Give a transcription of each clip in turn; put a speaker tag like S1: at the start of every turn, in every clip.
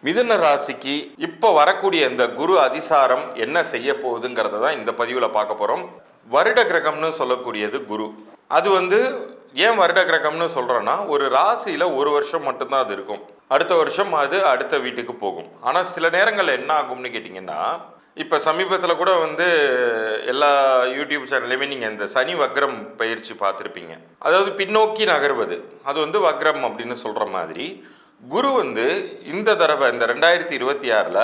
S1: மிதுன ராசிக்கு இப்போ வரக்கூடிய இந்த குரு அதிசாரம் என்ன செய்ய போகுதுங்கிறத தான் இந்த பதிவில் பார்க்க போகிறோம். வருட கிரகம்னு சொல்லக்கூடியது குரு. அது ஏன் வருட கிரகம்னு சொல்கிறோன்னா, ஒரு ராசியில் ஒரு வருஷம் மட்டும்தான் அது இருக்கும். அடுத்த வருஷம் அது அடுத்த வீட்டுக்கு போகும். ஆனால் சில நேரங்களில் என்ன ஆகும்னு கேட்டிங்கன்னா, இப்போ சமீபத்தில் கூட எல்லா யூடியூப் சேனல்லையுமே நீங்கள் இந்த சனி வக்ரம் பயிற்சி பார்த்துருப்பீங்க. அதாவது பின்னோக்கி நகர்வது, அது வக்ரம் அப்படின்னு சொல்கிற மாதிரி குரு இந்த தடவை இந்த 2026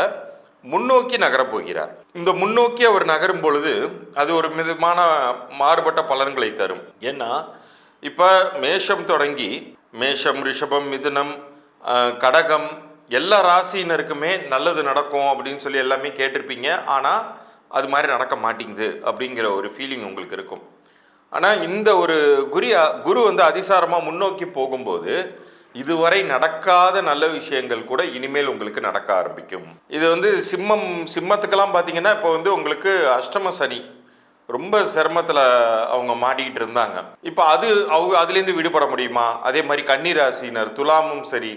S1: முன்னோக்கி நகரப் போகிறார். இந்த முன்னோக்கி அவர் நகரும் பொழுது அது ஒரு விதமான மாறுபட்ட பலன்களை தரும். ஏன்னா இப்போ மேஷம் தொடங்கி மேஷம், ரிஷபம், மிதுனம், கடகம் எல்லா ராசியினருக்குமே நல்லது நடக்கும் அப்படின்னு சொல்லி எல்லாமே கேட்டிருப்பீங்க. ஆனால் அது மாதிரி நடக்க மாட்டேங்குது அப்படிங்கிற ஒரு ஃபீலிங் உங்களுக்கு இருக்கும். ஆனால் இந்த ஒரு குரு அதிசாரமாக முன்னோக்கி போகும்போது இதுவரை நடக்காத நல்ல விஷயங்கள் கூட இனிமேல் உங்களுக்கு நடக்க ஆரம்பிக்கும். இது சிம்மத்துக்கெல்லாம் பார்த்தீங்கன்னா இப்போ உங்களுக்கு அஷ்டம சனி ரொம்ப சிரமத்தில் அவங்க மாட்டிக்கிட்டு இருந்தாங்க. இப்போ அதுலேருந்து விடுபட முடியுமா? அதே மாதிரி கன்னிராசினர், துலாமும் சரி,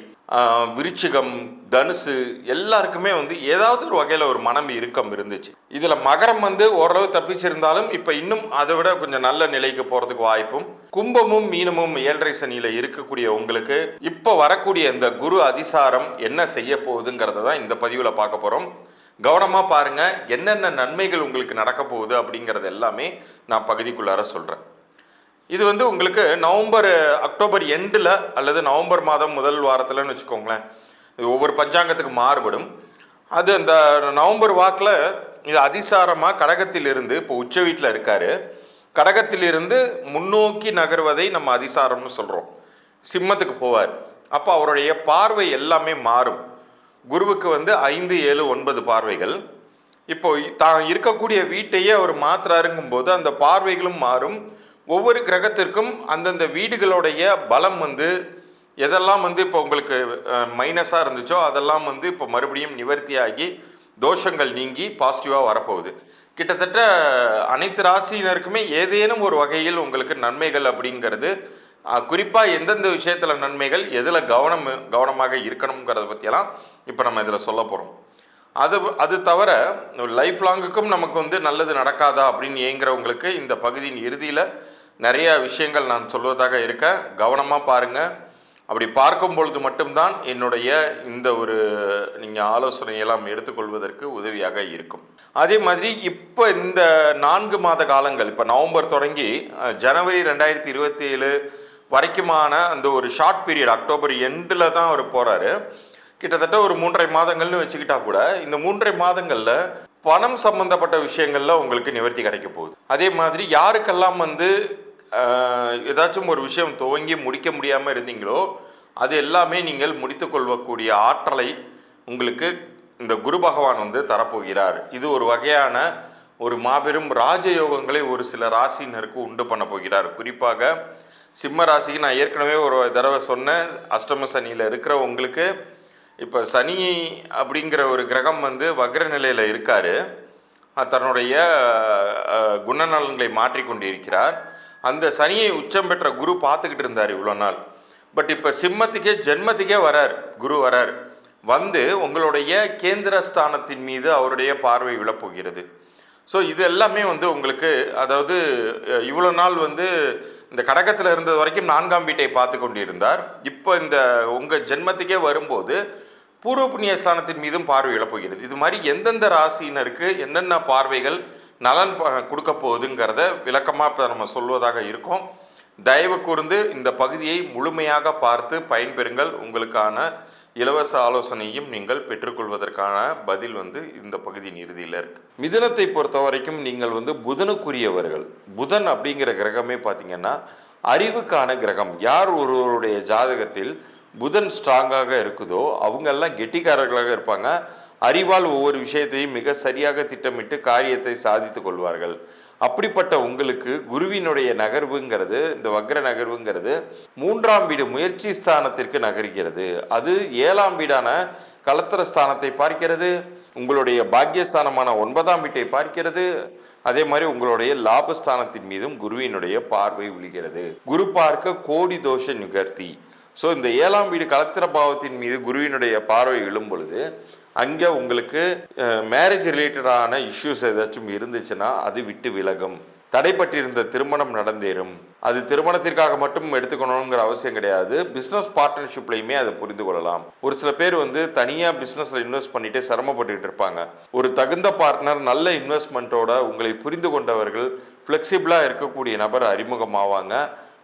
S1: விருச்சிகம், தனுசு எல்லாருக்குமே ஏதாவது ஒரு வகையில் ஒரு மனம் இறுக்கம் இருந்துச்சு. இதில் மகரம் ஓரளவு தப்பிச்சிருந்தாலும் இப்போ இன்னும் அதை விட கொஞ்சம் நல்ல நிலைக்கு போகிறதுக்கு வாய்ப்பும். கும்பமும் மீனமும் 7.5 சனியில் இருக்கக்கூடிய உங்களுக்கு இப்போ வரக்கூடிய இந்த குரு அதிசாரம் என்ன செய்ய போகுதுங்கிறத தான் இந்த பதிவில் பார்க்க போகிறோம். கவனமாக பாருங்கள், என்னென்ன நன்மைகள் உங்களுக்கு நடக்க போகுது அப்படிங்கிறது எல்லாமே நான் பகுதிக்குள்ளார சொல்கிறேன். இது உங்களுக்கு அக்டோபர் எண்டில் அல்லது நவம்பர் மாதம் முதல் வாரத்தில்னு வச்சுக்கோங்களேன். இது ஒவ்வொரு பஞ்சாங்கத்துக்கு மாறுபடும். அது அந்த நவம்பர் வாக்கில் இது அதிசாரமாக கடகத்திலிருந்து இப்போ உச்ச வீட்டில் இருக்கார். கடகத்திலிருந்து முன்னோக்கி நகர்வதை நம்ம அதிசாரம்னு சொல்கிறோம். சிம்மத்துக்கு போவார். அப்போ அவருடைய பார்வை எல்லாமே மாறும். குருவுக்கு 5, 7, 9 பார்வைகள். இப்போ தான் இருக்கக்கூடிய வீட்டையே அவர் மாற்றுறாருங்கும் போது அந்த பார்வைகளும் மாறும். ஒவ்வொரு கிரகத்திற்கும் அந்தந்த வீடுகளுடைய பலம் எதெல்லாம் இப்போ உங்களுக்கு மைனஸாக இருந்துச்சோ அதெல்லாம் இப்போ மறுபடியும் நிவர்த்தியாகி தோஷங்கள் நீங்கி பாசிட்டிவாக வரப்போகுது. கிட்டத்தட்ட அனைத்து ராசியினருக்குமே ஏதேனும் ஒரு வகையில் உங்களுக்கு நன்மைகள் அப்படிங்கிறது, குறிப்பாக எந்தெந்த விஷயத்தில் நன்மைகள், எதில் கவனமாக இருக்கணுங்கிறத பற்றியெல்லாம் இப்போ நம்ம இதில் சொல்ல போகிறோம். அது தவிர லைஃப் லாங்குக்கும் நமக்கு நல்லது நடக்காதா அப்படின்னு ஏங்குறவங்களுக்கு இந்த பகுதியின் இறுதியில் நிறைய விஷயங்கள் நான் சொல்வதாக இருக்கேன். கவனமாக பாருங்கள். அப்படி பார்க்கும் பொழுது மட்டும்தான் என்னுடைய இந்த ஒரு நீங்கள் ஆலோசனையெல்லாம் எடுத்துக்கொள்வதற்கு உதவியாக இருக்கும். அதே மாதிரி இப்போ இந்த 4 மாத காலங்கள், இப்போ நவம்பர் தொடங்கி ஜனவரி 2027 வரைக்குமான அந்த ஒரு ஷார்ட் பீரியட், அக்டோபர் எண்டில் தான் அவர் போகிறாரு. கிட்டத்தட்ட ஒரு 3.5 மாதங்கள்னு வச்சுக்கிட்டா கூட இந்த 3.5 மாதங்களில் பணம் சம்பந்தப்பட்ட விஷயங்களில் உங்களுக்கு நிவர்த்தி கிடைக்க போகுது. அதே மாதிரி யாருக்கெல்லாம் ஏதாச்சும் ஒரு விஷயம் துவங்கி முடிக்க முடியாமல் இருந்தீங்களோ அது எல்லாமே நீங்கள் முடித்து கொள்ளக்கூடிய ஆற்றலை உங்களுக்கு இந்த குரு பகவான் தரப்போகிறார். இது ஒரு வகையான ஒரு மாபெரும் ராஜயோகங்களை ஒரு சில ராசியினருக்கு உண்டு பண்ண போகிறார். குறிப்பாக சிம்ம ராசிக்கு நான் ஏற்கனவே ஒரு தடவை சொன்னேன், அஷ்டம சனியில் இருக்கிற உங்களுக்கு இப்போ சனி அப்படிங்கிற ஒரு கிரகம் வக்ர நிலையில் இருக்கார். தன்னுடைய குணநலன்களை மாற்றிக்கொண்டு இருக்கிறார். அந்த சனியை உச்சம் பெற்ற குரு பார்த்துக்கிட்டு இருந்தார் இவ்வளோ நாள். பட் இப்போ சிம்மத்துக்கே ஜென்மத்துக்கே வரார், குரு வரார். உங்களுடைய கேந்திரஸ்தானத்தின் மீது அவருடைய பார்வை விழப்போகிறது. ஸோ இது எல்லாமே உங்களுக்கு, அதாவது இவ்வளோ நாள் இந்த கடகத்தில் இருந்தது வரைக்கும் 4ஆம் வீட்டை பார்த்து கொண்டு இருந்தார். இப்போ இந்த உங்கள் ஜென்மத்துக்கே வரும்போது பூர்வ புண்ணிய ஸ்தானத்தின் மீதும் பார்வை இழப்போகிறது. இது மாதிரி எந்தெந்த ராசியினருக்கு என்னென்ன பார்வைகள் நலன் கொடுக்க போகுதுங்கிறத விளக்கமாக இப்போ நம்ம சொல்வதாக இருக்கோம். தயவு கூர்ந்து இந்த பகுதியை முழுமையாக பார்த்து பயன்பெறுங்கள். உங்களுக்கான இலவச ஆலோசனையும் நீங்கள் பெற்றுக்கொள்வதற்கான பதில் இந்த பகுதியின் இறுதியில் இருக்கு. மிதுனத்தை பொறுத்த வரைக்கும் நீங்கள் புதனுக்குரியவர்கள். புதன் அப்படிங்கிற கிரகமே பார்த்தீங்கன்னா அறிவுக்கான கிரகம். யார் ஒருவருடைய ஜாதகத்தில் புதன் ஸ்ட்ராங்காக இருக்குதோ அவங்கெல்லாம் கெட்டிக்காரர்களாக இருப்பாங்க. அறிவால் ஒவ்வொரு விஷயத்தையும் மிக சரியாக திட்டமிட்டு காரியத்தை சாதித்து கொள்வார்கள். அப்படிப்பட்ட உங்களுக்கு குருவினுடைய நகர்வுங்கிறது, இந்த வக்ர நகர்வுங்கிறது 3ஆம் வீடு முயற்சி ஸ்தானத்திற்கு நகர்கிறது. அது 7ஆம் வீடான கலத்திர ஸ்தானத்தை பார்க்கிறது. உங்களுடைய பாக்கியஸ்தானமான 9ஆம் வீட்டை பார்க்கிறது. அதே மாதிரி உங்களுடைய லாபஸ்தானத்தின் மீதும் குருவினுடைய பார்வை விழுகிறது. குரு பார்க்க கோடி தோஷ நிகர்த்தி. ஸோ இந்த 7ஆம் வீடு கலத்திர பாவத்தின் மீது குருவினுடைய பார்வை விழும் பொழுது அங்கே உங்களுக்கு மேரேஜ் ரிலேட்டடான இஷ்யூஸ் ஏதாச்சும் இருந்துச்சுன்னா அது விட்டு விலகும். தடைப்பட்டிருந்த திருமணம் நடந்தேறும். அது திருமணத்திற்காக மட்டும் எடுத்துக்கணுங்கிற அவசியம் கிடையாது. பிஸ்னஸ் பார்ட்னர்ஷிப்லையுமே அதை புரிந்து கொள்ளலாம். ஒரு சில பேர் தனியாக பிஸ்னஸில் இன்வெஸ்ட் பண்ணிட்டு சிரமப்பட்டுக்கிட்டு இருப்பாங்க. ஒரு தகுந்த பார்ட்னர் நல்ல இன்வெஸ்ட்மெண்ட்டோட உங்களை புரிந்து கொண்டவர்கள் ஃப்ளெக்சிபிளாக இருக்கக்கூடிய நபர் அறிமுகமாவாங்க.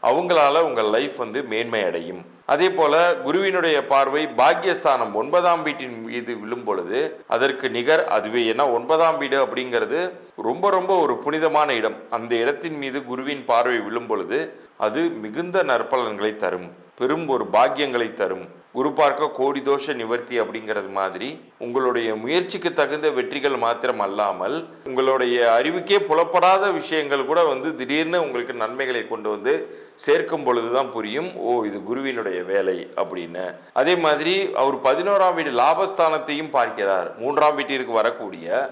S1: அவங்களால உங்கள் லைஃப் மேன்மை அடையும். அதே போல குருவினுடைய பார்வை பாக்கியஸ்தானம் 9ஆம் வீட்டின் மீது விழும் பொழுது அதற்கு நிகர் அதுவே. ஏன்னா 9ஆம் வீடு அப்படிங்கிறது ரொம்ப ரொம்ப ஒரு புனிதமான இடம். அந்த இடத்தின் மீது குருவின் பார்வை விழும் பொழுது அது மிகுந்த நற்பலன்களை தரும், பெரும் ஒரு பாக்கியங்களை தரும். குரு பார்க்க கோடி தோஷ நிவர்த்தி அப்படிங்கிறது மாதிரி உங்களுடைய முயற்சிக்கு தகுந்த வெற்றிகள் மாத்திரம் அல்லாமல் உங்களுடைய அறிவுக்கே புலப்படாத விஷயங்கள் கூட திடீர்னு உங்களுக்கு நன்மைகளை கொண்டு சேர்க்கும் பொழுதுதான் புரியும், ஓ இது குருவினுடைய வேலை அப்படின்னு. அதே மாதிரி அவர் 11ஆம் வீடு லாபஸ்தானத்தையும் பார்க்கிறார். 3ஆம் வீட்டிற்கு வரக்கூடிய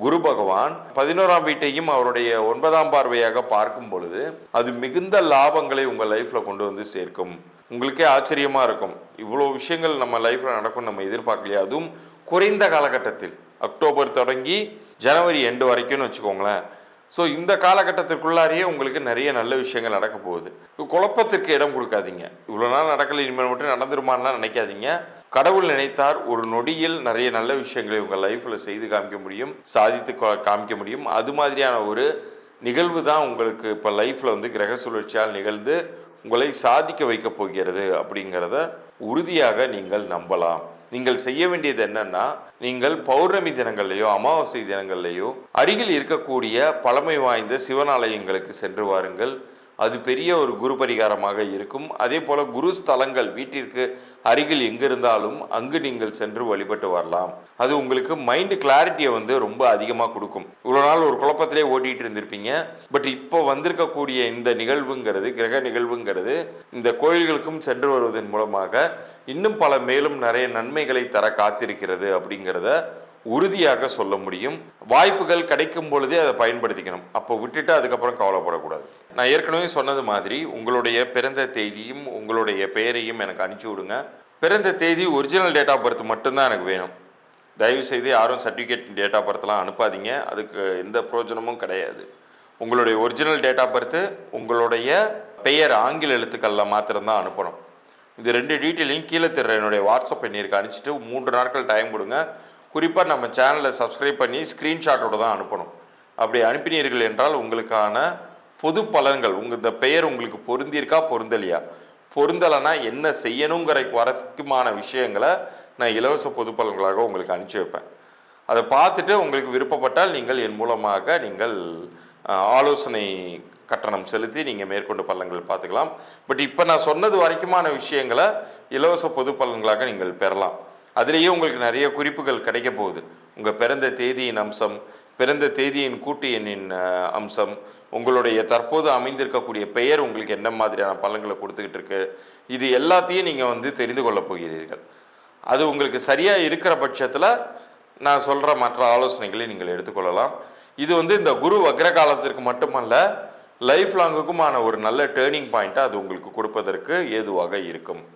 S1: குரு பகவான் 11ஆம் வீட்டையும் அவருடைய 9ஆம் பார்வையாக பார்க்கும் பொழுது அது மிகுந்த லாபங்களை உங்கள் லைஃப்ல கொண்டு சேர்க்கும். உங்களுக்கே ஆச்சரியமா இருக்கும், இவ்வளோ விஷயங்கள் நம்ம லைஃப்ல நடக்கும் நம்ம எதிர்பார்க்கலையா. அதுவும் குறைந்த காலகட்டத்தில், அக்டோபர் தொடங்கி ஜனவரி எண்டு வரைக்கும்னு வச்சுக்கோங்களேன். ஸோ இந்த காலகட்டத்திற்குள்ளாரையே உங்களுக்கு நிறைய நல்ல விஷயங்கள் நடக்க போகுது. குழப்பத்திற்கு இடம் கொடுக்காதீங்க. இவ்வளோ நாள் நடக்கல, இனிமேல் மட்டும் நடந்துருமான்லாம் நினைக்காதீங்க. கடவுள் நினைத்தார் ஒரு நொடியில் நிறைய நல்ல விஷயங்களை உங்கள் லைஃப்பில் செய்து காமிக்க முடியும், சாதித்து காமிக்க முடியும். அது மாதிரியான ஒரு நிகழ்வு தான் உங்களுக்கு இப்போ லைஃப்பில் கிரக சுழற்சியால் நிகழ்ந்து உங்களை சாதிக்க வைக்க போகிறது அப்படிங்கிறத உறுதியாக நீங்கள் நம்பலாம். நீங்கள் செய்ய வேண்டியது என்னன்னா, நீங்கள் பௌர்ணமி தினங்கள்லையோ அமாவாசை தினங்கள்லையோ அருகில் இருக்கக்கூடிய பழமை வாய்ந்த சிவனாலயங்களுக்கு சென்று வாருங்கள். அது பெரிய ஒரு குரு பரிகாரமாக இருக்கும். அதே போல குரு ஸ்தலங்கள் வீட்டிற்கு அருகில் எங்க இருந்தாலும் அங்கு நீங்கள் சென்று வழிபட்டு வரலாம். அது உங்களுக்கு மைண்ட் கிளாரிட்டியை ரொம்ப அதிகமாக கொடுக்கும். இவ்வளோ நாள் ஒரு குழப்பத்திலே ஓட்டிகிட்டு இருந்திருப்பீங்க. பட் இப்போ வந்திருக்கக்கூடிய இந்த நிகழ்வுங்கிறது, கிரக நிகழ்வுங்கிறது, இந்த கோயில்களுக்கும் சென்று வருவதன் மூலமாக இன்னும் பல மேலும் நிறைய நன்மைகளை தர காத்திருக்கிறது அப்படிங்கிறத உறுதியாக சொல்ல முடியும். வாய்ப்புகள் கிடைக்கும் பொழுதே அதை பயன்படுத்திக்கணும். அப்போ விட்டுட்டு அதுக்கப்புறம் கவலைப்படக்கூடாது. நான் ஏற்கனவே சொன்னது மாதிரி உங்களுடைய பிறந்த தேதியும் உங்களுடைய பெயரையும் எனக்கு அனுப்பிச்சி விடுங்க. பிறந்த தேதி ஒரிஜினல் டேட் ஆஃப் பர்த் மட்டும்தான் எனக்கு வேணும். தயவு செய்து யாரும் சர்டிஃபிகேட் டேட் ஆஃப் பர்த்லாம் அனுப்பாதீங்க, அதுக்கு எந்த பிரயோஜனமும் கிடையாது. உங்களுடைய ஒரிஜினல் டேட் ஆஃப் பர்த், உங்களுடைய பெயர் ஆங்கில எழுத்துக்களில் மாத்திரம்தான் அனுப்பணும். இது 2 டீட்டெயிலையும் கீழே தர்ற என்னுடைய வாட்ஸ்அப் எண்ணிற்கு அனுப்பிச்சிட்டு 3 நாட்கள் டைம் கொடுங்க. குறிப்பாக நம்ம சேனலை சப்ஸ்கிரைப் பண்ணி ஸ்க்ரீன்ஷாட்டோடு தான் அனுப்பணும். அப்படி அனுப்பினீர்கள் என்றால் உங்களுக்கான பொது பலன்கள், இந்த பெயர் உங்களுக்கு பொருந்திருக்கா பொருந்தலையா, பொருந்தலைன்னா என்ன செய்யணுங்கிற வரைக்குமான விஷயங்களை நான் இலவச பொது பலன்களாக உங்களுக்கு அனுப்பிச்சி வைப்பேன். அதை பார்த்துட்டு உங்களுக்கு விருப்பப்பட்டால் நீங்கள் என் மூலமாக நீங்கள் ஆலோசனை கட்டணம் செலுத்தி நீங்கள் மேற்கொண்டு பலன்கள் பார்த்துக்கலாம். பட் இப்போ நான் சொன்னது வரைக்குமான விஷயங்களை இலவச பொது பலன்களாக நீங்கள் பெறலாம். அதுலேயே உங்களுக்கு நிறைய குறிப்புகள் கிடைக்க போகுது. உங்கள் பிறந்த தேதியின் அம்சம், பிறந்த தேதியின் கூட்டு எண்ணின் அம்சம், உங்களுடைய தற்போது அமைந்திருக்கக்கூடிய பெயர் உங்களுக்கு என்ன மாதிரியான பலன்களை கொடுத்துக்கிட்டு இருக்கு, இது எல்லாத்தையும் நீங்கள் தெரிந்து கொள்ள போகிறீர்கள். அது உங்களுக்கு சரியாக இருக்கிற பட்சத்தில் நான் சொல்கிற மற்ற ஆலோசனைகளை நீங்கள் எடுத்துக்கொள்ளலாம். இது இந்த குரு வக்ர காலத்திற்கு மட்டுமல்ல, லைஃப் லாங்குக்குமான ஒரு நல்ல டேர்னிங் பாயிண்ட்டாக அது உங்களுக்கு கொடுப்பதற்கு ஏதுவாக இருக்கும்.